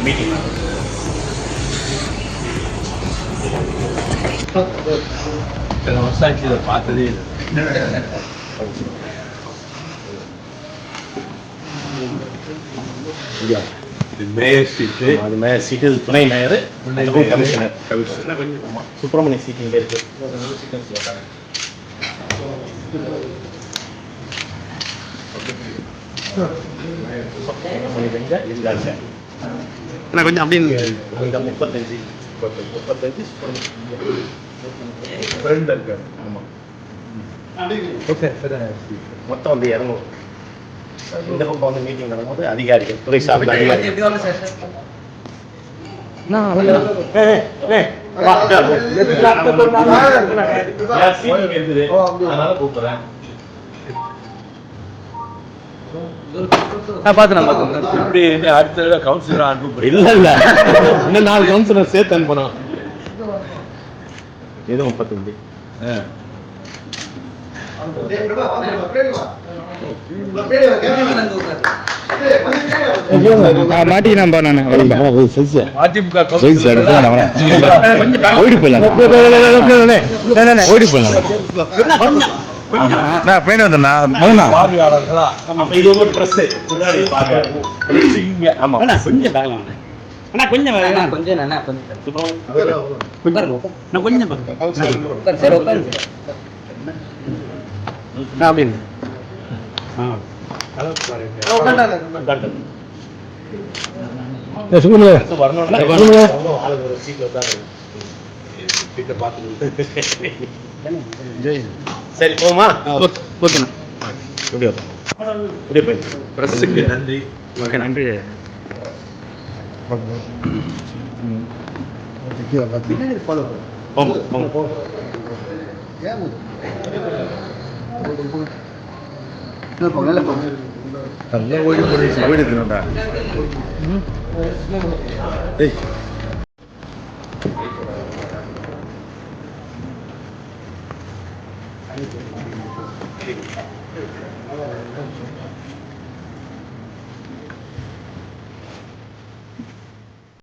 Meeting வருஷம் இதை பார்த்ததே இல்லை. இது மேயர் சீட்டு, அது மேயர் சீட்டு, இது துணை மேயர், கமிஷனர். சுப்பிரமணிய சீட்டு இங்கே இருக்கு. கொஞ்சம் அப்படின்னு 35 மொத்தம் வந்து 200. இந்த பக்கம் வந்து மீட்டிங் நடக்கும்போது அதிகாரிகள், துறை சார்ந்த அதிகாரிகள் கூப்பிடுறேன். அடுத்த கவுன்சிலர் அனுப்ப இல்ல இல்ல, இன்னும் 4 கவுன்சிலர் சேர்த்து அனுப்பணும். எது 35 மாட்டிக்கினா நான் ஓடி போயிடலாம் ஓடி போயிடலாம். சரி போமா. நன்றி. நன்றி. நல்லா ஓடி போயிடுச்சுடா.